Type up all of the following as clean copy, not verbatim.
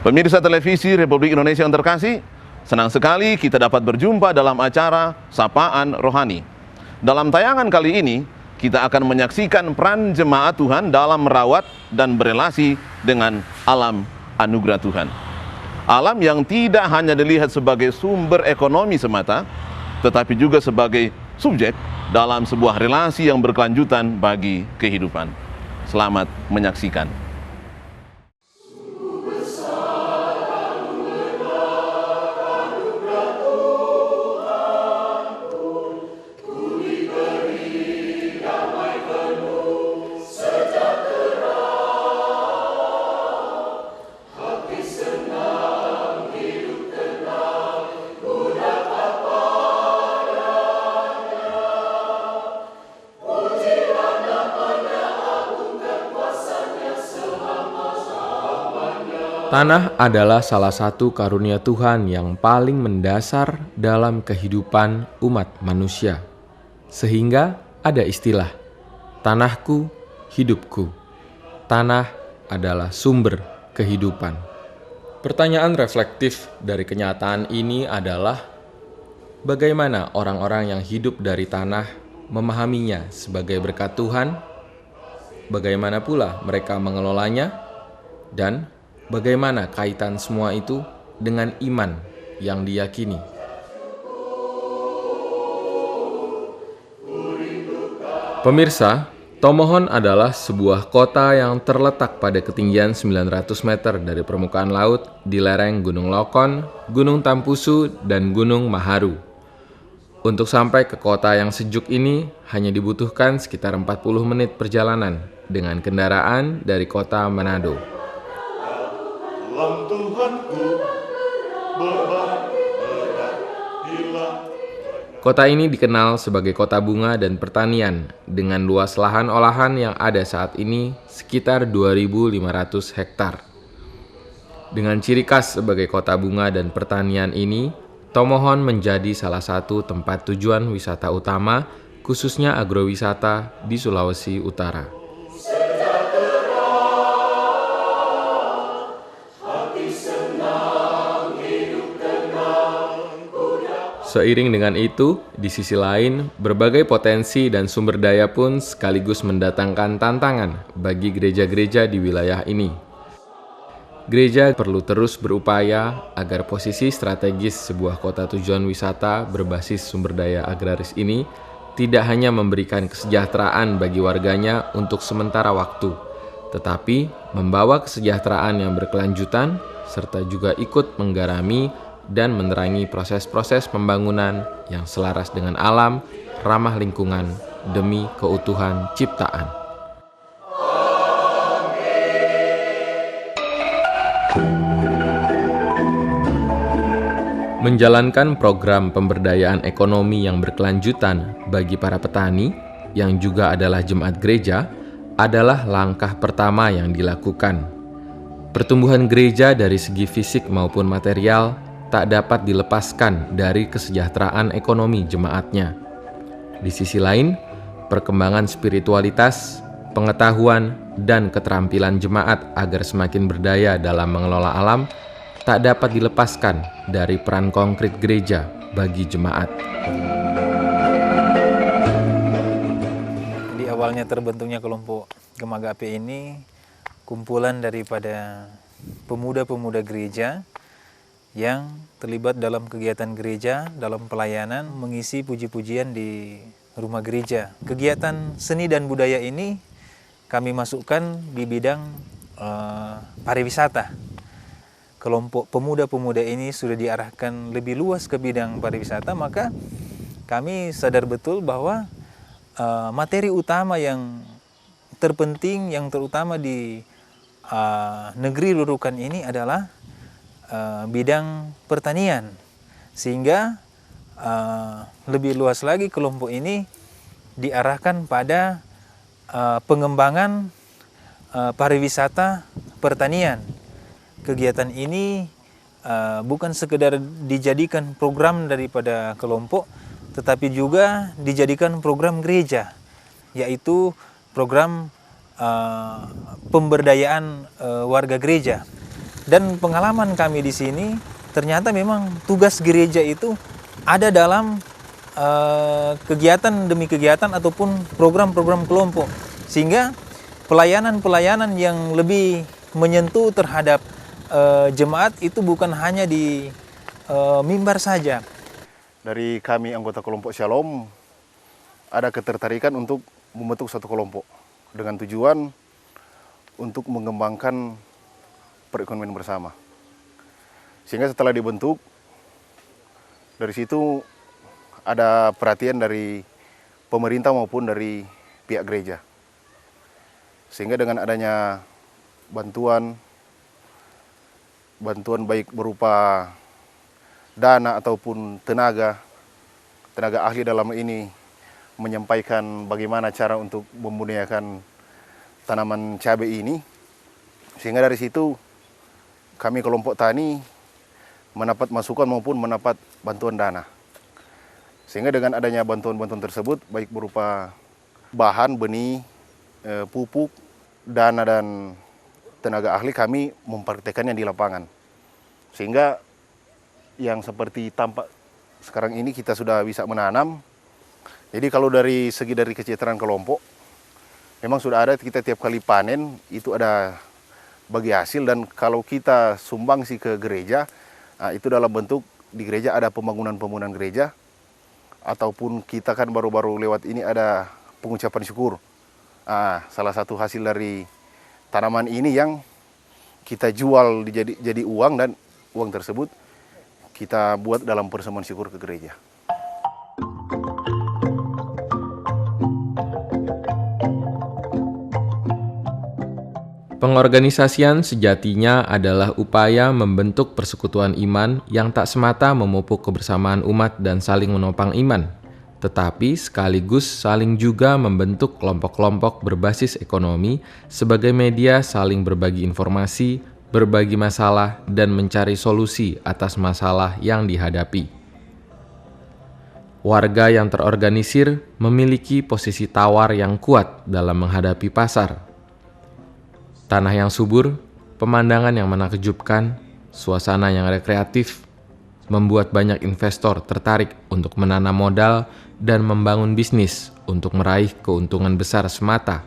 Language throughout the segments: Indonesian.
Pemirsa televisi Republik Indonesia yang terkasih, senang sekali kita dapat berjumpa dalam acara Sapaan Rohani. Dalam tayangan kali ini, kita akan menyaksikan peran jemaat Tuhan dalam merawat dan berelasi dengan alam anugerah Tuhan. Alam yang tidak hanya dilihat sebagai sumber ekonomi semata, tetapi juga sebagai subjek dalam sebuah relasi yang berkelanjutan bagi kehidupan. Selamat menyaksikan. Tanah adalah salah satu karunia Tuhan yang paling mendasar dalam kehidupan umat manusia. Sehingga ada istilah, tanahku, hidupku. Tanah adalah sumber kehidupan. Pertanyaan reflektif dari kenyataan ini adalah, bagaimana orang-orang yang hidup dari tanah memahaminya sebagai berkat Tuhan? Bagaimana pula mereka mengelolanya? Dan bagaimana kaitan semua itu dengan iman yang diyakini? Pemirsa, Tomohon adalah sebuah kota yang terletak pada ketinggian 900 meter dari permukaan laut di lereng Gunung Lokon, Gunung Tampusu, dan Gunung Maharu. Untuk sampai ke kota yang sejuk ini hanya dibutuhkan sekitar 40 menit perjalanan dengan kendaraan dari kota Manado. Kota ini dikenal sebagai kota bunga dan pertanian dengan luas lahan olahan yang ada saat ini sekitar 2.500 hektar. Dengan ciri khas sebagai kota bunga dan pertanian ini, Tomohon menjadi salah satu tempat tujuan wisata utama, khususnya agrowisata di Sulawesi Utara. Seiring dengan itu, di sisi lain, berbagai potensi dan sumber daya pun sekaligus mendatangkan tantangan bagi gereja-gereja di wilayah ini. Gereja perlu terus berupaya agar posisi strategis sebuah kota tujuan wisata berbasis sumber daya agraris ini tidak hanya memberikan kesejahteraan bagi warganya untuk sementara waktu, tetapi membawa kesejahteraan yang berkelanjutan serta juga ikut menggarami dan menerangi proses-proses pembangunan yang selaras dengan alam, ramah lingkungan, demi keutuhan ciptaan. Menjalankan program pemberdayaan ekonomi yang berkelanjutan bagi para petani, yang juga adalah jemaat gereja, adalah langkah pertama yang dilakukan. Pertumbuhan gereja dari segi fisik maupun material tak dapat dilepaskan dari kesejahteraan ekonomi jemaatnya. Di sisi lain, perkembangan spiritualitas, pengetahuan, dan keterampilan jemaat agar semakin berdaya dalam mengelola alam tak dapat dilepaskan dari peran konkret gereja bagi jemaat. Di awalnya terbentuknya kelompok Gemagape ini kumpulan daripada pemuda-pemuda gereja yang terlibat dalam kegiatan gereja, dalam pelayanan, mengisi puji-pujian di rumah gereja. Kegiatan seni dan budaya ini kami masukkan di bidang pariwisata. Kelompok pemuda-pemuda ini sudah diarahkan lebih luas ke bidang pariwisata, maka kami sadar betul bahwa materi utama yang terpenting, yang terutama di negeri Lurukan ini adalah bidang pertanian, sehingga lebih luas lagi kelompok ini diarahkan pada pengembangan pariwisata pertanian. Kegiatan ini bukan sekedar dijadikan program daripada kelompok, tetapi juga dijadikan program gereja, yaitu program pemberdayaan warga gereja. Dan pengalaman kami di sini, ternyata memang tugas gereja itu ada dalam kegiatan demi kegiatan ataupun program-program kelompok. Sehingga pelayanan-pelayanan yang lebih menyentuh terhadap jemaat itu bukan hanya di mimbar saja. Dari kami anggota kelompok Shalom, ada ketertarikan untuk membentuk satu kelompok dengan tujuan untuk mengembangkan perekonomian bersama. Sehingga setelah dibentuk, dari situ ada perhatian dari pemerintah maupun dari pihak gereja. Sehingga dengan adanya bantuan baik berupa dana ataupun tenaga ahli dalam ini menyampaikan bagaimana cara untuk membudidayakan tanaman cabai ini. Sehingga dari situ kami kelompok tani mendapat masukan maupun mendapat bantuan dana. Sehingga dengan adanya bantuan-bantuan tersebut, baik berupa bahan, benih, pupuk, dana dan tenaga ahli, kami mempraktekannya di lapangan. Sehingga yang seperti tampak sekarang ini kita sudah bisa menanam. Jadi kalau dari segi dari kesejahteraan kelompok, memang sudah ada, kita tiap kali panen itu ada bagi hasil, dan kalau kita sumbangsi ke gereja, itu dalam bentuk di gereja ada pembangunan gereja, ataupun kita kan baru-baru lewat ini ada pengucapan syukur. Salah satu hasil dari tanaman ini yang kita jual jadi uang, dan uang tersebut kita buat dalam persembahan syukur ke gereja. Pengorganisasian sejatinya adalah upaya membentuk persekutuan iman yang tak semata memupuk kebersamaan umat dan saling menopang iman, tetapi sekaligus saling juga membentuk kelompok-kelompok berbasis ekonomi sebagai media saling berbagi informasi, berbagi masalah, dan mencari solusi atas masalah yang dihadapi. Warga yang terorganisir memiliki posisi tawar yang kuat dalam menghadapi pasar. Tanah yang subur, pemandangan yang menakjubkan, suasana yang rekreatif, membuat banyak investor tertarik untuk menanam modal dan membangun bisnis untuk meraih keuntungan besar semata.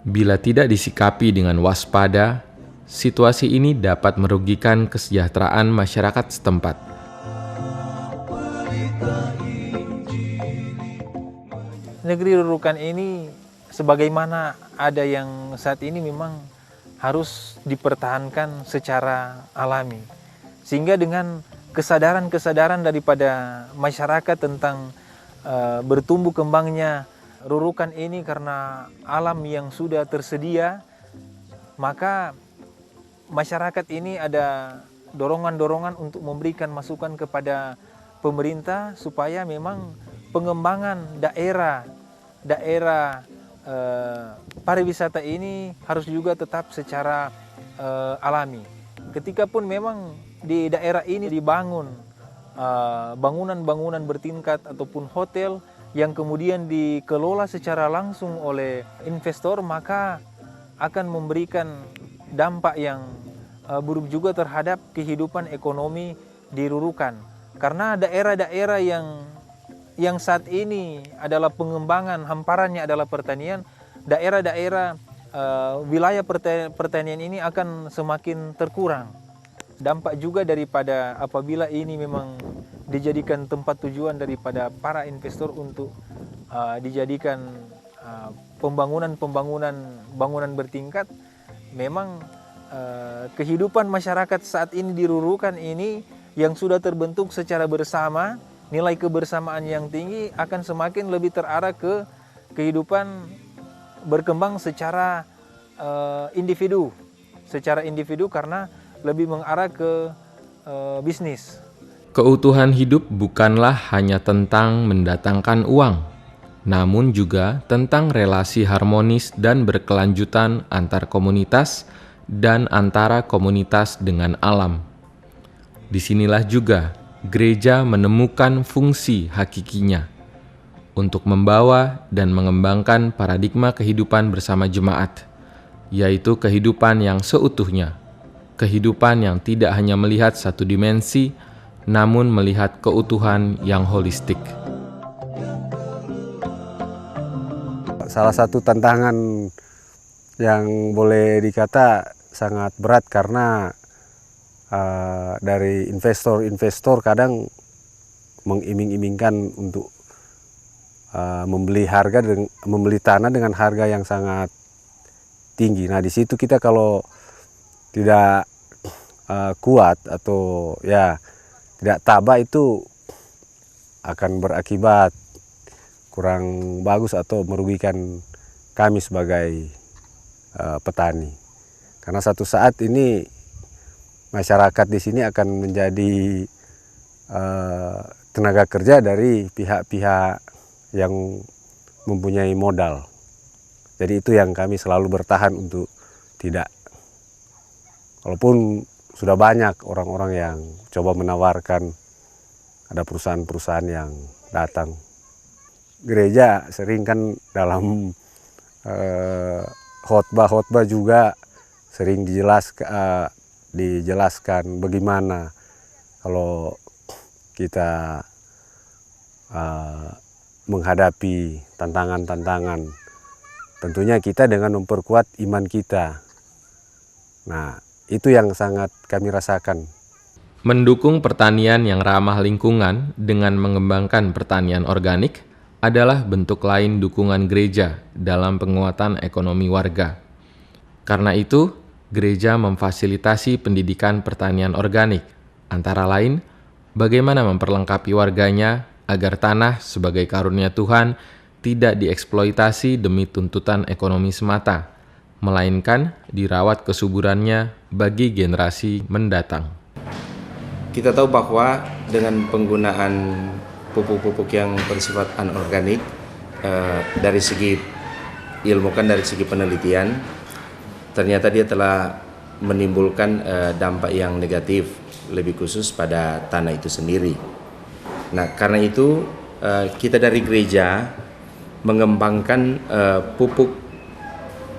Bila tidak disikapi dengan waspada, situasi ini dapat merugikan kesejahteraan masyarakat setempat. Negeri Rurukan ini sebagaimana ada yang saat ini memang harus dipertahankan secara alami. Sehingga dengan kesadaran-kesadaran daripada masyarakat tentang bertumbuh kembangnya Rurukan ini karena alam yang sudah tersedia, maka masyarakat ini ada dorongan-dorongan untuk memberikan masukan kepada pemerintah supaya memang pengembangan daerah pariwisata ini harus juga tetap secara alami. Ketika pun memang di daerah ini dibangun bangunan-bangunan bertingkat ataupun hotel yang kemudian dikelola secara langsung oleh investor, maka akan memberikan dampak yang buruk juga terhadap kehidupan ekonomi di Rurukan. Karena daerah-daerah yang saat ini adalah pengembangan, hamparannya adalah pertanian, daerah-daerah wilayah pertanian ini akan semakin terkurang. Dampak juga daripada apabila ini memang dijadikan tempat tujuan daripada para investor untuk dijadikan bangunan bertingkat, memang kehidupan masyarakat saat ini di Rurukan ini yang sudah terbentuk secara bersama, nilai kebersamaan yang tinggi akan semakin lebih terarah ke kehidupan berkembang secara individu karena lebih mengarah ke bisnis. Keutuhan hidup bukanlah hanya tentang mendatangkan uang, namun juga tentang relasi harmonis dan berkelanjutan antar komunitas dan antara komunitas dengan alam. Disinilah juga gereja menemukan fungsi hakikinya untuk membawa dan mengembangkan paradigma kehidupan bersama jemaat, yaitu kehidupan yang seutuhnya, kehidupan yang tidak hanya melihat satu dimensi, namun melihat keutuhan yang holistik. Salah satu tantangan yang boleh dikata sangat berat karena dari investor kadang mengiming-imingkan untuk membeli tanah dengan harga yang sangat tinggi. Nah, di situ kita kalau tidak kuat atau ya tidak tabah, itu akan berakibat kurang bagus atau merugikan kami sebagai petani. Karena satu saat ini masyarakat di sini akan menjadi tenaga kerja dari pihak-pihak yang mempunyai modal. Jadi itu yang kami selalu bertahan untuk tidak. Walaupun sudah banyak orang-orang yang coba menawarkan, ada perusahaan-perusahaan yang datang. Gereja sering kan dalam khotbah juga sering dijelaskan bagaimana kalau kita menghadapi tantangan-tantangan. Tentunya kita dengan memperkuat iman kita. Nah, itu yang sangat kami rasakan. Mendukung pertanian yang ramah lingkungan dengan mengembangkan pertanian organik adalah bentuk lain dukungan gereja dalam penguatan ekonomi warga. Karena itu, gereja memfasilitasi pendidikan pertanian organik, antara lain bagaimana memperlengkapi warganya agar tanah sebagai karunia Tuhan tidak dieksploitasi demi tuntutan ekonomi semata, melainkan dirawat kesuburannya bagi generasi mendatang. Kita tahu bahwa dengan penggunaan pupuk-pupuk yang bersifat anorganik, dari segi ilmukan, dari segi penelitian, ternyata dia telah menimbulkan dampak yang negatif, lebih khusus pada tanah itu sendiri. Nah, karena itu kita dari gereja mengembangkan pupuk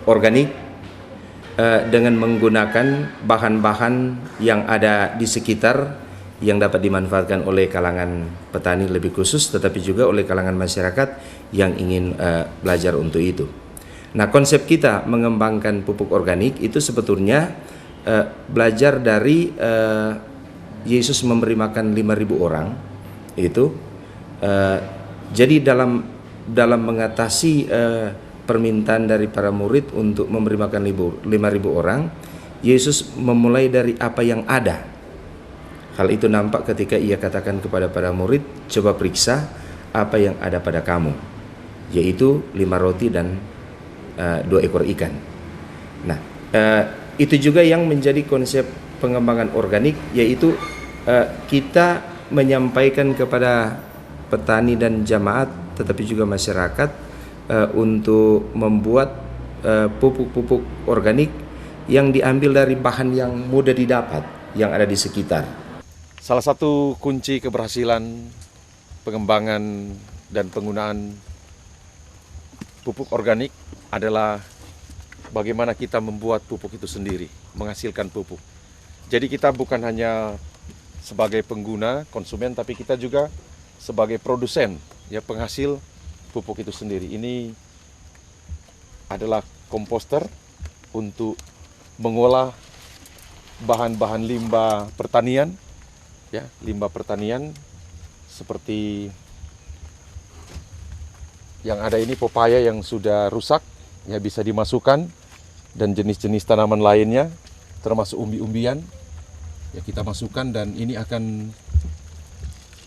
organik dengan menggunakan bahan-bahan yang ada di sekitar yang dapat dimanfaatkan oleh kalangan petani lebih khusus, tetapi juga oleh kalangan masyarakat yang ingin belajar untuk itu. Nah, konsep kita mengembangkan pupuk organik itu sebetulnya belajar dari Yesus memberi makan 5.000 orang itu. Jadi dalam mengatasi permintaan dari para murid untuk memberi makan 5.000 orang, Yesus memulai dari apa yang ada. Hal itu nampak ketika ia katakan kepada para murid, coba periksa apa yang ada pada kamu, yaitu 5 roti dan 2 ekor ikan. Nah, itu juga yang menjadi konsep pengembangan organik, yaitu kita menyampaikan kepada petani dan jamaat, tetapi juga masyarakat untuk membuat pupuk-pupuk organik yang diambil dari bahan yang mudah didapat yang ada di sekitar. Salah satu kunci keberhasilan pengembangan dan penggunaan pupuk organik adalah bagaimana kita membuat pupuk itu sendiri, menghasilkan pupuk. Jadi kita bukan hanya sebagai pengguna, konsumen, tapi kita juga sebagai produsen, ya, penghasil pupuk itu sendiri. Ini adalah komposter untuk mengolah bahan-bahan limbah pertanian, ya, limbah pertanian seperti yang ada ini, pepaya yang sudah rusak, ya, bisa dimasukkan, dan jenis-jenis tanaman lainnya termasuk umbi-umbian, ya, kita masukkan, dan ini akan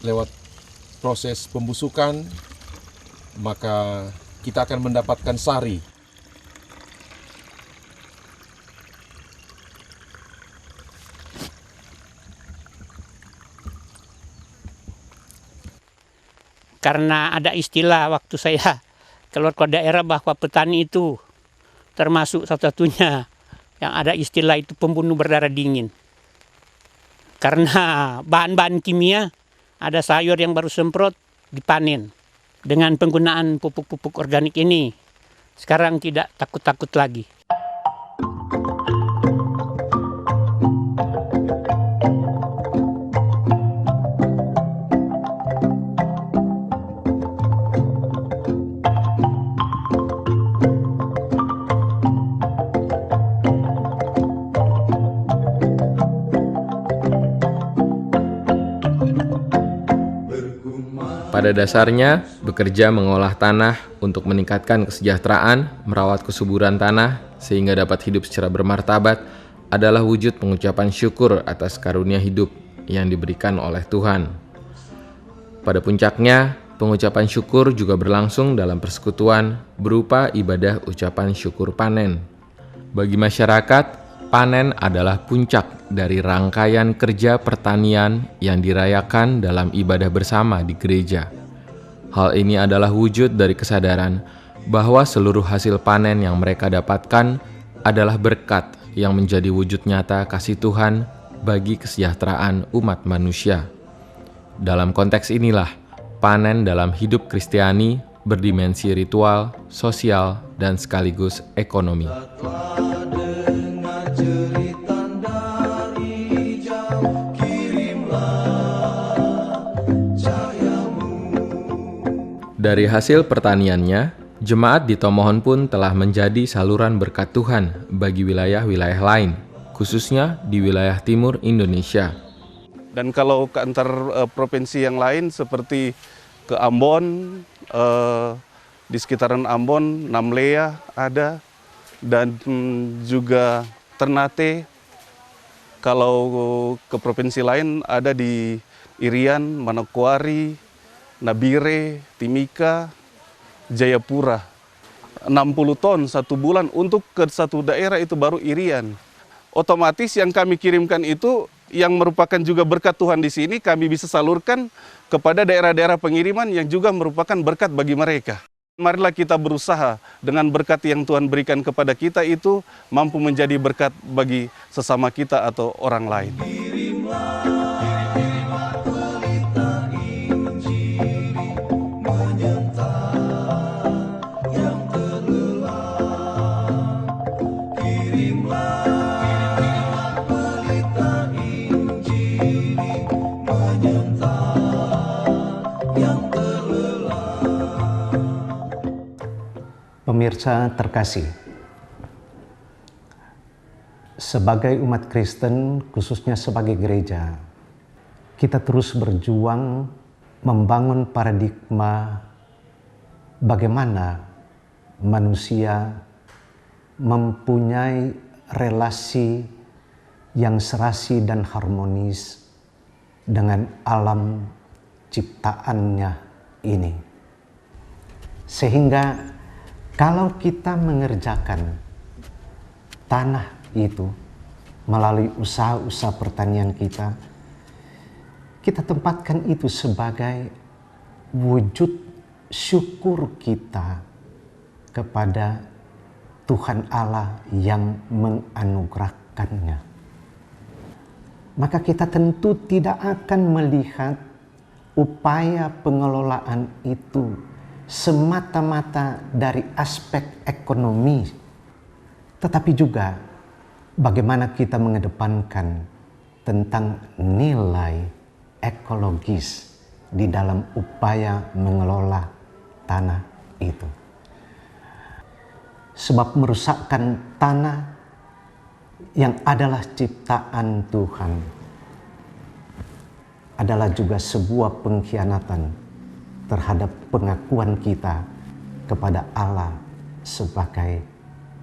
lewat proses pembusukan, maka kita akan mendapatkan sari. Karena ada istilah waktu saya keluar ke daerah bahwa petani itu termasuk satu-satunya yang ada istilah itu pembunuh berdarah dingin. Karena bahan-bahan kimia, ada sayur yang baru semprot dipanen. Dengan penggunaan pupuk-pupuk organik ini, sekarang tidak takut-takut lagi. Pada dasarnya, bekerja mengolah tanah untuk meningkatkan kesejahteraan, merawat kesuburan tanah, sehingga dapat hidup secara bermartabat, adalah wujud pengucapan syukur atas karunia hidup yang diberikan oleh Tuhan. Pada puncaknya, pengucapan syukur juga berlangsung dalam persekutuan berupa ibadah ucapan syukur panen. Bagi masyarakat, panen adalah puncak dari rangkaian kerja pertanian yang dirayakan dalam ibadah bersama di gereja. Hal ini adalah wujud dari kesadaran bahwa seluruh hasil panen yang mereka dapatkan adalah berkat yang menjadi wujud nyata kasih Tuhan bagi kesejahteraan umat manusia. Dalam konteks inilah, panen dalam hidup Kristiani berdimensi ritual, sosial, dan sekaligus ekonomi. Dari hasil pertaniannya, jemaat di Tomohon pun telah menjadi saluran berkat Tuhan bagi wilayah-wilayah lain, khususnya di wilayah timur Indonesia. Dan kalau ke antar provinsi yang lain seperti ke Ambon, di sekitaran Ambon, Namlea ada, dan juga Ternate. Kalau ke provinsi lain ada di Irian, Manokwari, Nabire, Timika, Jayapura. 60 ton satu bulan untuk ke satu daerah itu baru Irian. Otomatis yang kami kirimkan itu yang merupakan juga berkat Tuhan di sini kami bisa salurkan kepada daerah-daerah pengiriman yang juga merupakan berkat bagi mereka. Marilah kita berusaha dengan berkat yang Tuhan berikan kepada kita itu mampu menjadi berkat bagi sesama kita atau orang lain. Pemirsa terkasih, sebagai umat Kristen, khususnya sebagai gereja, kita terus berjuang membangun paradigma bagaimana manusia mempunyai relasi yang serasi dan harmonis dengan alam ciptaannya ini. Sehingga kalau kita mengerjakan tanah itu melalui usaha-usaha pertanian kita, kita tempatkan itu sebagai wujud syukur kita kepada Tuhan Allah yang menganugerahkannya. Maka kita tentu tidak akan melihat upaya pengelolaan itu semata-mata dari aspek ekonomi, tetapi juga bagaimana kita mengedepankan tentang nilai ekologis di dalam upaya mengelola tanah itu. Sebab merusakkan tanah yang adalah ciptaan Tuhan adalah juga sebuah pengkhianatan terhadap pengakuan kita kepada Allah sebagai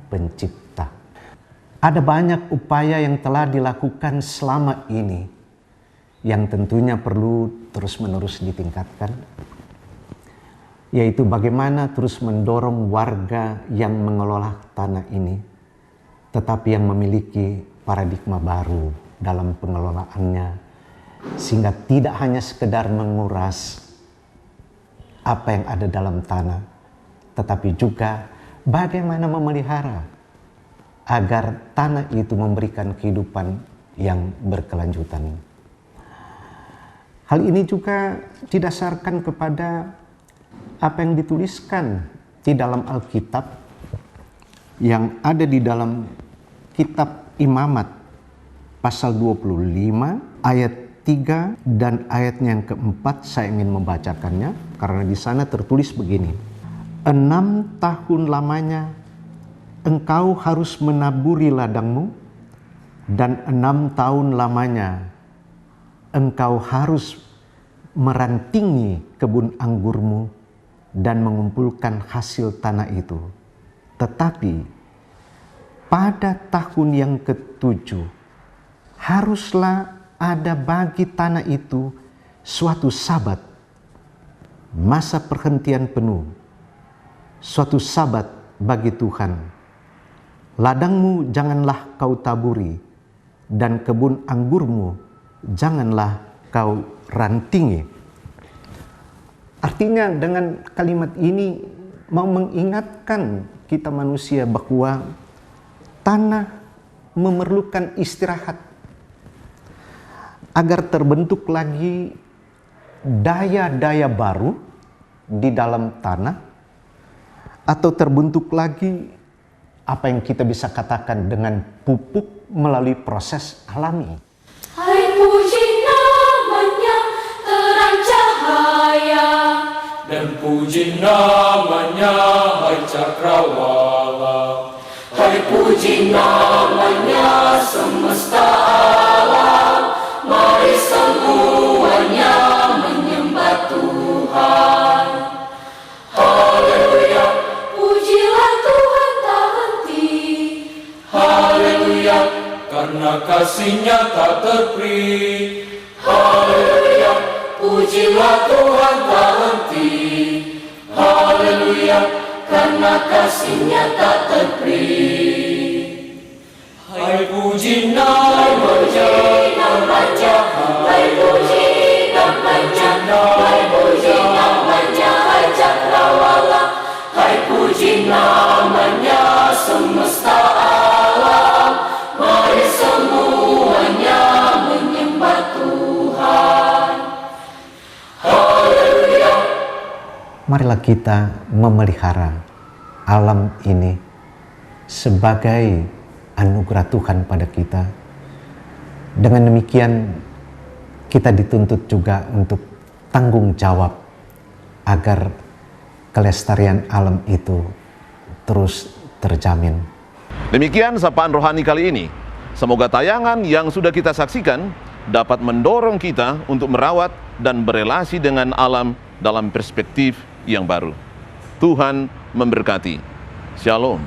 pencipta. Ada banyak upaya yang telah dilakukan selama ini yang tentunya perlu terus-menerus ditingkatkan, yaitu bagaimana terus mendorong warga yang mengelola tanah ini, tetapi yang memiliki paradigma baru dalam pengelolaannya, sehingga tidak hanya sekedar menguras apa yang ada dalam tanah, tetapi juga bagaimana memelihara agar tanah itu memberikan kehidupan yang berkelanjutan. Hal ini juga didasarkan kepada apa yang dituliskan di dalam Alkitab yang ada di dalam kitab Imamat pasal 25 ayat 3 dan ayatnya yang keempat. Saya ingin membacakannya karena di sana tertulis begini. 6 tahun lamanya engkau harus menaburi ladangmu, dan 6 tahun lamanya engkau harus merantingi kebun anggurmu dan mengumpulkan hasil tanah itu. Tetapi pada tahun yang ke-7 haruslah ada bagi tanah itu suatu sabat, masa perhentian penuh, suatu sabat bagi Tuhan. Ladangmu janganlah kau taburi, dan kebun anggurmu janganlah kau rantingi. Artinya dengan kalimat ini mau mengingatkan kita manusia bahwa tanah memerlukan istirahat agar terbentuk lagi daya-daya baru di dalam tanah, atau terbentuk lagi apa yang kita bisa katakan dengan pupuk melalui proses alami. Hai puji namanya terang cahaya, dan puji namanya hai cakrawala. Hai puji namanya semesta alam, mari semuanya menyembah Tuhan. Haleluya, pujilah Tuhan tak henti. Haleluya, karena kasih-Nya tak terperi. Haleluya, pujilah Tuhan tak henti. Haleluya, karena kasih-Nya tak terperi. Hai puji namanya, hai puji namanya, hai puji namanya, hai cakrawala. Hai puji namanya semesta alam, mari semuanya menyembah Tuhan. Haleluya. Marilah kita memelihara alam ini sebagai anugerah Tuhan pada kita. Dengan demikian kita dituntut juga untuk tanggung jawab agar kelestarian alam itu terus terjamin. Demikian sapaan rohani kali ini. Semoga tayangan yang sudah kita saksikan dapat mendorong kita untuk merawat dan berelasi dengan alam dalam perspektif yang baru. Tuhan memberkati. Shalom.